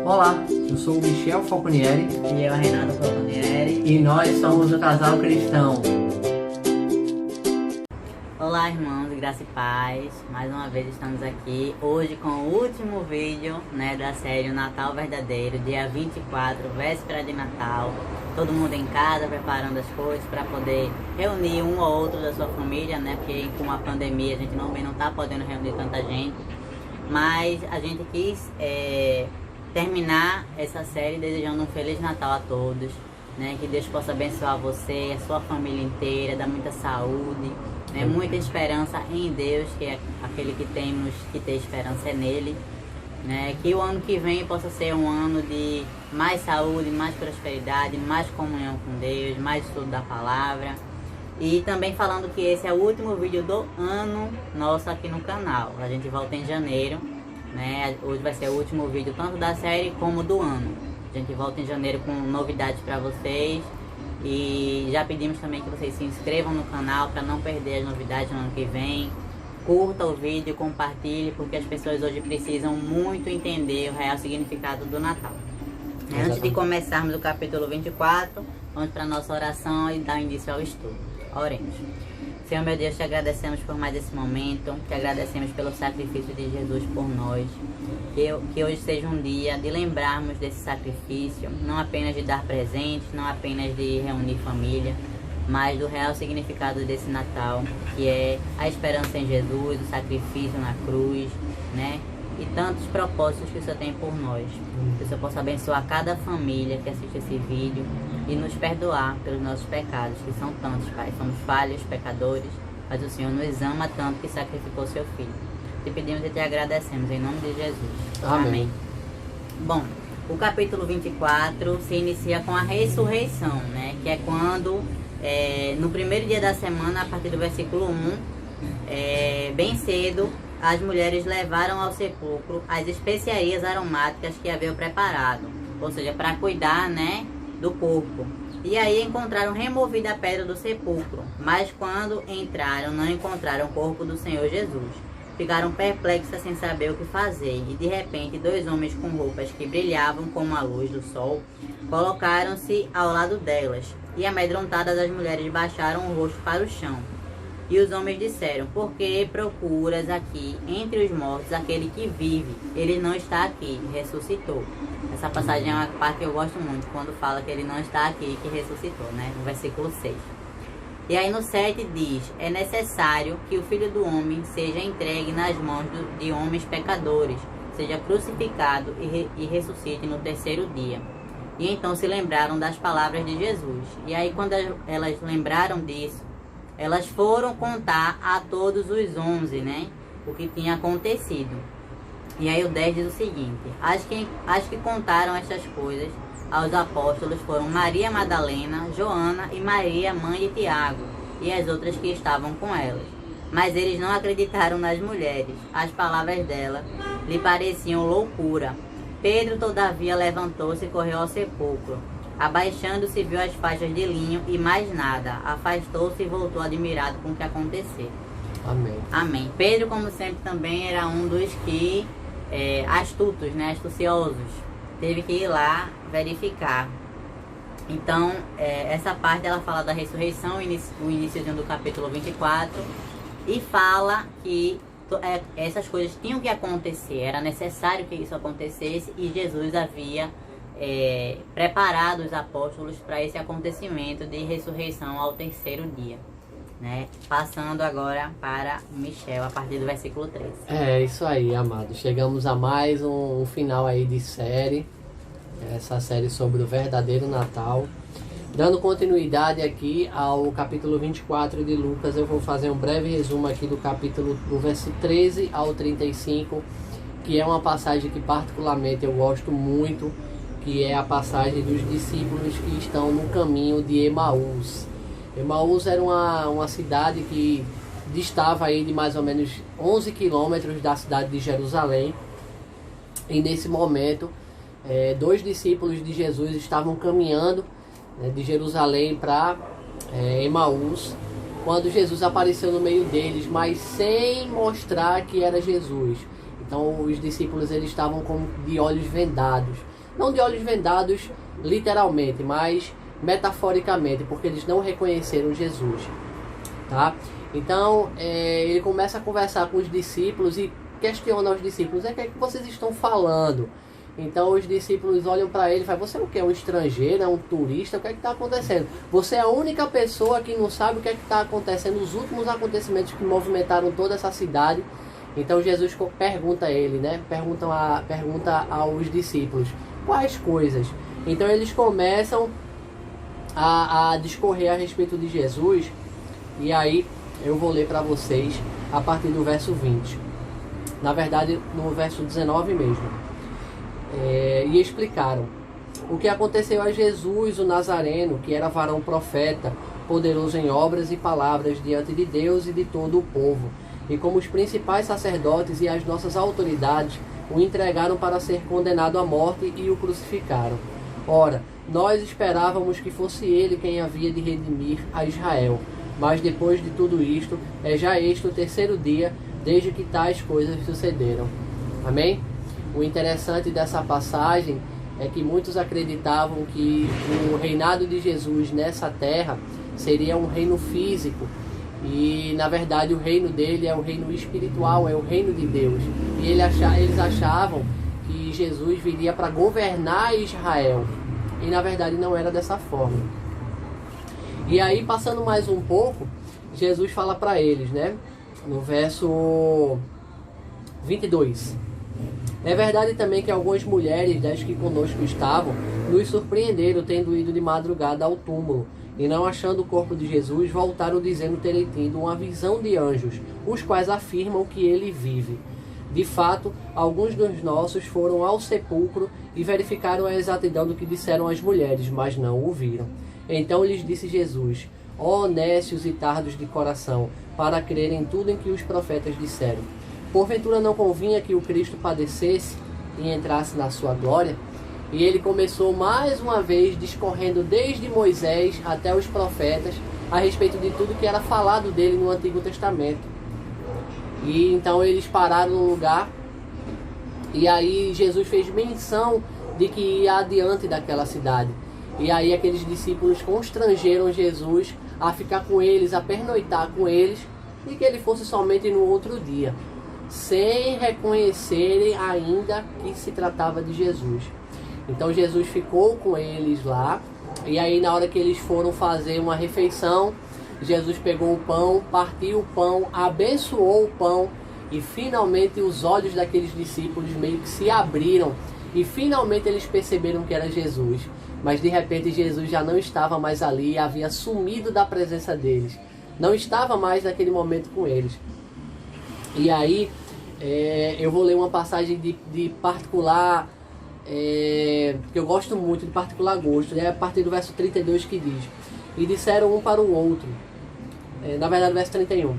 Olá, eu sou o Michel Falconieri E eu, Renato Falconieri. e nós somos o Casal Cristão. Olá, irmãos, graça e paz. Mais uma vez estamos aqui hoje com o último vídeo, da série O Natal Verdadeiro, dia 24, véspera de Natal. Todo mundo em casa preparando as coisas para poder reunir um ou outro da sua família, porque com a pandemia a gente não está podendo reunir tanta gente. Mas a gente quis terminar essa série desejando um Feliz Natal a todos, que Deus possa abençoar você, a sua família inteira, dar muita saúde, muita esperança em Deus, que é aquele que temos que ter esperança nele, que o ano que vem possa ser um ano de mais saúde, mais prosperidade, mais comunhão com Deus, mais estudo da palavra. E também falando que esse é o último vídeo do ano nosso aqui no canal. A gente volta em janeiro, Hoje vai ser o último vídeo tanto da série como do ano. A gente volta em janeiro com novidades para vocês. E já pedimos também que vocês se inscrevam no canal para não perder as novidades no ano que vem. Curta o vídeo, compartilhe, porque as pessoas hoje precisam muito entender o real significado do Natal. Antes de começarmos o capítulo 24, vamos para a nossa oração e dar início ao estudo. Oremos. Senhor meu Deus, te agradecemos por mais esse momento, te agradecemos pelo sacrifício de Jesus por nós. Que hoje seja um dia de lembrarmos desse sacrifício, não apenas de dar presentes, não apenas de reunir família, mas do real significado desse Natal, que é a esperança em Jesus, o sacrifício na cruz, e tantos propósitos que o Senhor tem por nós. Que o Senhor possa abençoar cada família que assiste esse vídeo e nos perdoar pelos nossos pecados, que são tantos, Pai. Somos falhos, pecadores, mas o Senhor nos ama tanto que sacrificou seu Filho. Te pedimos e te agradecemos, em nome de Jesus. Amém. Bom, o capítulo 24 se inicia com a ressurreição, que é quando, no primeiro dia da semana, a partir do versículo 1, bem cedo, as mulheres levaram ao sepulcro as especiarias aromáticas que haviam preparado, ou seja, para cuidar, do corpo. E aí encontraram removida a pedra do sepulcro, mas quando entraram não encontraram o corpo do Senhor Jesus. Ficaram perplexas sem saber o que fazer, e de repente 2 homens com roupas que brilhavam como a luz do sol colocaram-se ao lado delas, e amedrontadas as mulheres baixaram o rosto para o chão. E os homens disseram: por que procuras aqui entre os mortos aquele que vive? Ele não está aqui, ressuscitou. Essa passagem é uma parte que eu gosto muito, quando fala que ele não está aqui, que ressuscitou, no versículo 6. E aí no 7 diz: é necessário que o Filho do Homem seja entregue nas mãos de homens pecadores, seja crucificado e ressuscite no 3º dia. E então se lembraram das palavras de Jesus. E aí quando elas lembraram disso, elas foram contar a todos os 11, o que tinha acontecido. E aí o 10 diz o seguinte: as que contaram estas coisas aos apóstolos foram Maria Madalena, Joana e Maria, mãe de Tiago, e as outras que estavam com elas. Mas eles não acreditaram nas mulheres. As palavras dela lhe pareciam loucura. Pedro, todavia, levantou-se e correu ao sepulcro. Abaixando-se, viu as faixas de linho e mais nada. Afastou-se e voltou admirado com o que aconteceu. Amém. Pedro, como sempre, também era um dos que astutos, astuciosos. Teve que ir lá verificar. Então, essa parte ela fala da ressurreição, o iníciozinho do capítulo 24, e fala que essas coisas tinham que acontecer, era necessário que isso acontecesse, e Jesus havia preparado os apóstolos para esse acontecimento de ressurreição ao 3º dia. Passando agora para Michel, a partir do versículo 13. É isso aí, amados. Chegamos a mais um final aí de série. Essa série sobre o verdadeiro Natal. Dando continuidade aqui ao capítulo 24 de Lucas, eu vou fazer um breve resumo aqui do capítulo, do verso 13 ao 35, que é uma passagem que particularmente eu gosto muito, que é a passagem dos discípulos que estão no caminho de Emaús. Emaús era uma cidade que distava aí de mais ou menos 11 quilômetros da cidade de Jerusalém. E nesse momento, 2 discípulos de Jesus estavam caminhando de Jerusalém para Emaús, quando Jesus apareceu no meio deles, mas sem mostrar que era Jesus. Então os discípulos eles estavam de olhos vendados. não de olhos vendados literalmente, mas metaforicamente, porque eles não reconheceram Jesus, tá? Então ele começa a conversar com os discípulos e questiona os discípulos: o que é que vocês estão falando? Então os discípulos olham para ele e falam: você é o que? É um estrangeiro? É um turista? O que é que está acontecendo? Você é a única pessoa que não sabe o que é que está acontecendo, os últimos acontecimentos que movimentaram toda essa cidade. Então Jesus pergunta a ele, né? Pergunta aos discípulos: quais coisas? Então eles começam a discorrer a respeito de Jesus. E aí eu vou ler para vocês a partir do verso 20. Na verdade, no verso 19 mesmo. E explicaram o que aconteceu a Jesus, o Nazareno, que era varão profeta, poderoso em obras e palavras diante de Deus e de todo o povo. E como os principais sacerdotes e as nossas autoridades o entregaram para ser condenado à morte e o crucificaram. Ora, nós esperávamos que fosse ele quem havia de redimir a Israel. Mas depois de tudo isto, é já este o terceiro dia desde que tais coisas sucederam. Amém? O interessante dessa passagem é que muitos acreditavam que o reinado de Jesus nessa terra seria um reino físico. E na verdade o reino dele é o reino espiritual, é o reino de Deus. E eles achavam que Jesus viria para governar Israel. E na verdade não era dessa forma. E aí, passando mais um pouco, Jesus fala para eles, né? No verso 22. É verdade também que algumas mulheres das que conosco estavam nos surpreenderam tendo ido de madrugada ao túmulo e não achando o corpo de Jesus, voltaram dizendo terem tido uma visão de anjos, os quais afirmam que ele vive. De fato, alguns dos nossos foram ao sepulcro e verificaram a exatidão do que disseram as mulheres, mas não o viram. Então lhes disse Jesus: ó nécios e tardos de coração, para crerem tudo em que os profetas disseram. Porventura não convinha que o Cristo padecesse e entrasse na sua glória? E ele começou mais uma vez discorrendo desde Moisés até os profetas a respeito de tudo que era falado dele no Antigo Testamento. E então eles pararam no lugar e aí Jesus fez menção de que ia adiante daquela cidade. E aí aqueles discípulos constrangeram Jesus a ficar com eles, a pernoitar com eles, e que ele fosse somente no outro dia, sem reconhecerem ainda que se tratava de Jesus. Então Jesus ficou com eles lá, e aí na hora que eles foram fazer uma refeição, Jesus pegou o pão, partiu o pão, abençoou o pão, e finalmente os olhos daqueles discípulos meio que se abriram, e finalmente eles perceberam que era Jesus. Mas de repente Jesus já não estava mais ali, havia sumido da presença deles. Não estava mais naquele momento com eles. E aí eu vou ler uma passagem de particular, que eu gosto muito, de particular gosto. É a partir do verso 32 que diz: e disseram um para o outro. Na verdade, verso 31.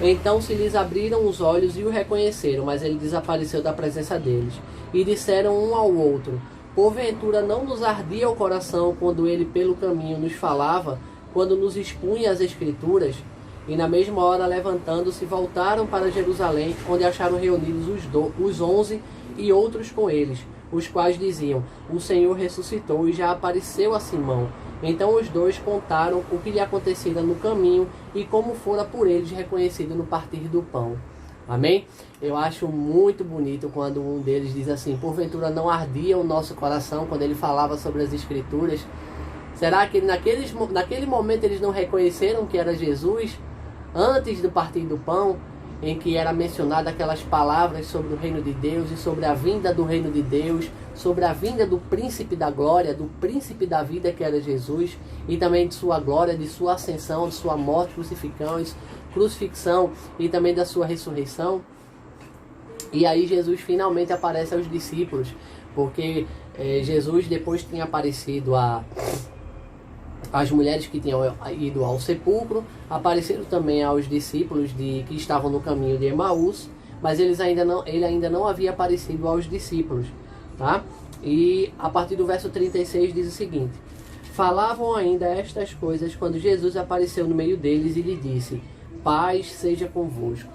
Então se lhes abriram os olhos e o reconheceram, mas ele desapareceu da presença deles. E disseram um ao outro: porventura não nos ardia o coração quando ele pelo caminho nos falava, quando nos expunha as Escrituras? E na mesma hora, levantando-se, voltaram para Jerusalém, onde acharam reunidos os 11 e outros com eles, os quais diziam: o Senhor ressuscitou e já apareceu a Simão. Então os dois contaram o que lhe acontecera no caminho e como fora por eles reconhecido no partir do pão. Amém? Eu acho muito bonito quando um deles diz assim: porventura não ardia o nosso coração quando ele falava sobre as Escrituras? Será que naquele momento eles não reconheceram que era Jesus? Antes do partir do pão, em que era mencionada aquelas palavras sobre o reino de Deus e sobre a vinda do reino de Deus, sobre a vinda do príncipe da glória, do príncipe da vida que era Jesus, e também de sua glória, de sua ascensão, de sua morte, crucifixão e também da sua ressurreição. E aí Jesus finalmente aparece aos discípulos, porque Jesus depois tinha aparecido às mulheres que tinham ido ao sepulcro, apareceram também aos discípulos que estavam no caminho de Emaús, mas ele ainda não havia aparecido aos discípulos, tá? E a partir do verso 36 diz o seguinte: falavam ainda estas coisas quando Jesus apareceu no meio deles e lhe disse: paz seja convosco.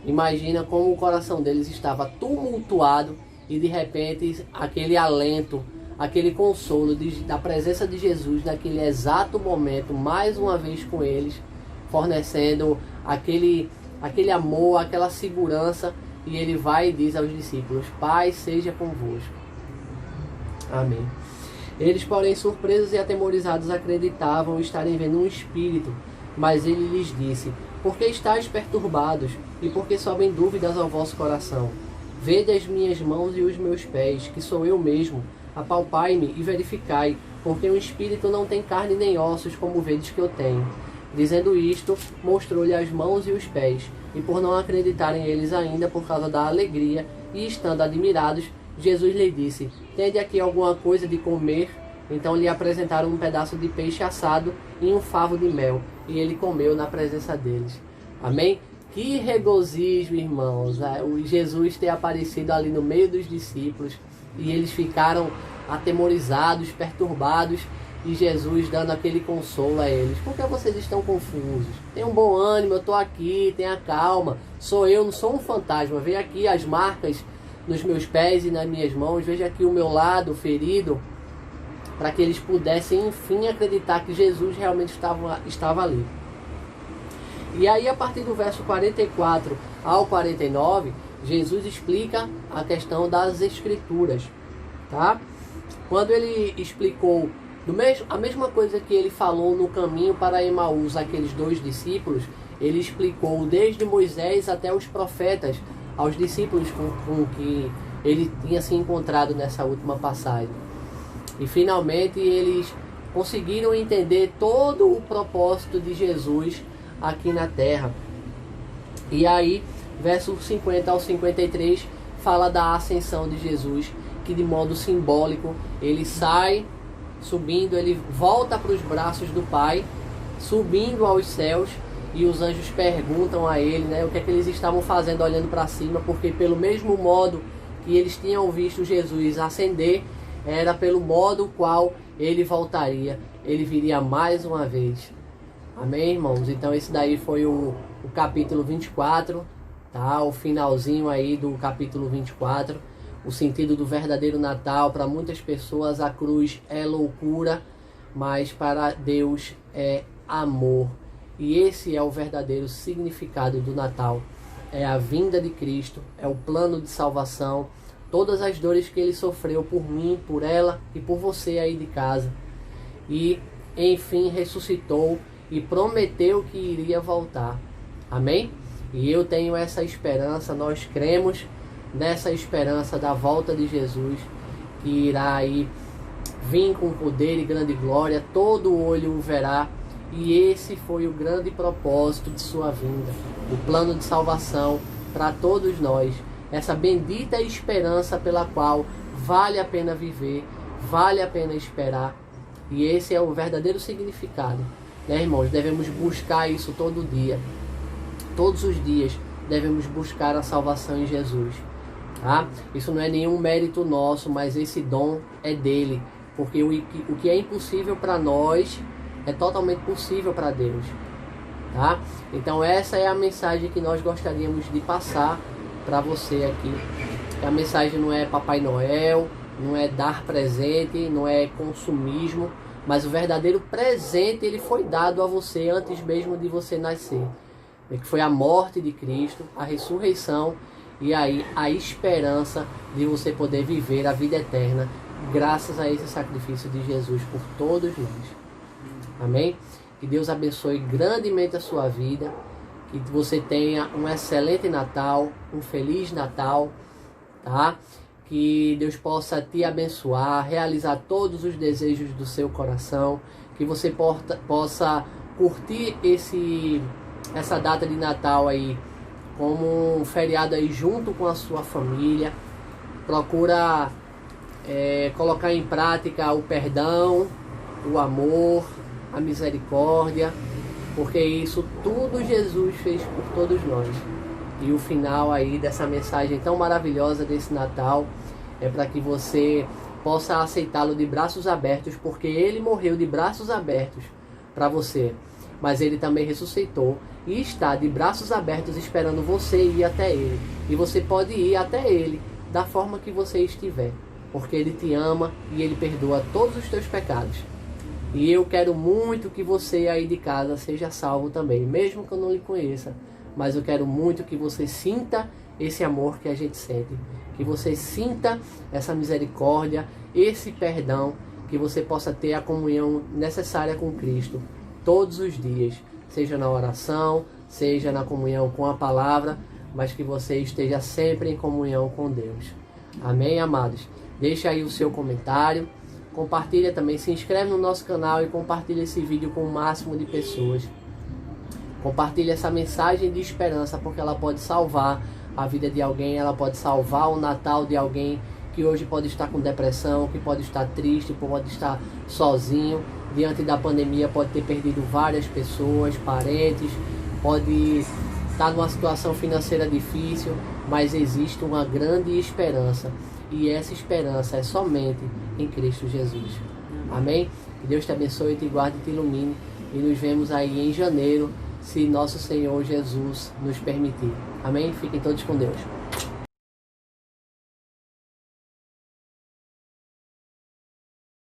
Imagina como o coração deles estava tumultuado e de repente aquele alento aquele consolo da presença de Jesus naquele exato momento, mais uma vez com eles, fornecendo aquele amor, aquela segurança. E ele vai e diz aos discípulos: paz seja convosco. Amém. Eles, porém, surpresos e atemorizados, acreditavam estarem vendo um espírito. Mas ele lhes disse: por que estáis perturbados? E por que sobem dúvidas ao vosso coração? Vede as minhas mãos e os meus pés, que sou eu mesmo. Apalpai-me e verificai, porque um espírito não tem carne nem ossos, como vedes que eu tenho. Dizendo isto, mostrou-lhe as mãos e os pés. E por não acreditarem eles ainda, por causa da alegria, e estando admirados, Jesus lhe disse: tende aqui alguma coisa de comer? Então lhe apresentaram um pedaço de peixe assado e um favo de mel, e ele comeu na presença deles. Amém? Que regozijo, irmãos, o Jesus ter aparecido ali no meio dos discípulos, e eles ficaram atemorizados, perturbados, e Jesus dando aquele consolo a eles. Por que vocês estão confusos? Tenham um bom ânimo, eu estou aqui, tenha calma. Sou eu, não sou um fantasma. Veja aqui as marcas nos meus pés e nas minhas mãos. Veja aqui o meu lado ferido, para que eles pudessem, enfim, acreditar que Jesus realmente estava ali. E aí, a partir do verso 44 ao 49, Jesus explica a questão das Escrituras. Tá? Quando ele explicou a mesma coisa que ele falou no caminho para Emaús, aqueles dois discípulos, ele explicou desde Moisés até os profetas, aos discípulos com que ele tinha se encontrado nessa última passagem. E finalmente eles conseguiram entender todo o propósito de Jesus aqui na terra. E aí, verso 50 ao 53, fala da ascensão de Jesus, que de modo simbólico, ele sai subindo, ele volta para os braços do Pai, subindo aos céus, e os anjos perguntam a ele, né, o que é que eles estavam fazendo olhando para cima, porque pelo mesmo modo que eles tinham visto Jesus ascender, era pelo modo qual ele voltaria, ele viria mais uma vez. Amém, irmãos? Então esse daí foi o capítulo 24, tá? O finalzinho aí do capítulo 24. O sentido do verdadeiro Natal. Para muitas pessoas a cruz é loucura, mas para Deus é amor. E esse é o verdadeiro significado do Natal. É a vinda de Cristo, é o plano de salvação, todas as dores que ele sofreu por mim, por ela e por você aí de casa. E enfim ressuscitou e prometeu que iria voltar. Amém? E eu tenho essa esperança, nós cremos nessa esperança da volta de Jesus, que irá aí vir com poder e grande glória, todo olho o verá, e esse foi o grande propósito de sua vinda, o plano de salvação para todos nós, essa bendita esperança pela qual vale a pena viver, vale a pena esperar, e esse é o verdadeiro significado, né, irmãos? Devemos buscar isso todo dia, todos os dias devemos buscar a salvação em Jesus. Tá? Isso não é nenhum mérito nosso, mas esse dom é dele, porque o que é impossível para nós é totalmente possível para Deus. Tá? Então essa é a mensagem que nós gostaríamos de passar para você aqui. A mensagem não é Papai Noel, não é dar presente, não é consumismo, mas o verdadeiro presente ele foi dado a você antes mesmo de você nascer, que foi a morte de Cristo, a ressurreição, e aí a esperança de você poder viver a vida eterna graças a esse sacrifício de Jesus por todos nós. Amém? Que Deus abençoe grandemente a sua vida, que você tenha um excelente Natal, um feliz Natal, tá? Que Deus possa te abençoar, realizar todos os desejos do seu coração, que você possa curtir essa data de Natal aí como um feriado aí junto com a sua família. Procura colocar em prática o perdão, o amor, a misericórdia, porque isso tudo Jesus fez por todos nós. E o final aí dessa mensagem tão maravilhosa desse Natal é para que você possa aceitá-lo de braços abertos, porque ele morreu de braços abertos para você, mas ele também ressuscitou e está de braços abertos esperando você ir até ele. E você pode ir até ele da forma que você estiver. porque Ele te ama e Ele perdoa todos os teus pecados. E eu quero muito que você aí de casa seja salvo também, mesmo que eu não lhe conheça. Mas eu quero muito que você sinta esse amor que a gente sente. Que você sinta essa misericórdia, esse perdão, que você possa ter a comunhão necessária com Cristo todos os dias. Seja na oração, seja na comunhão com a palavra, mas que você esteja sempre em comunhão com Deus. Amém, amados? Deixa aí o seu comentário. Compartilha também, se inscreve no nosso canal e compartilha esse vídeo com o máximo de pessoas. Compartilha essa mensagem de esperança, porque ela pode salvar a vida de alguém, ela pode salvar o Natal de alguém que hoje pode estar com depressão, que pode estar triste, pode estar sozinho, diante da pandemia pode ter perdido várias pessoas, parentes, pode estar numa situação financeira difícil, mas existe uma grande esperança, e essa esperança é somente em Cristo Jesus. Amém? Que Deus te abençoe, te guarde e te ilumine, e nos vemos aí em janeiro, se nosso Senhor Jesus nos permitir. Amém? Fiquem todos com Deus.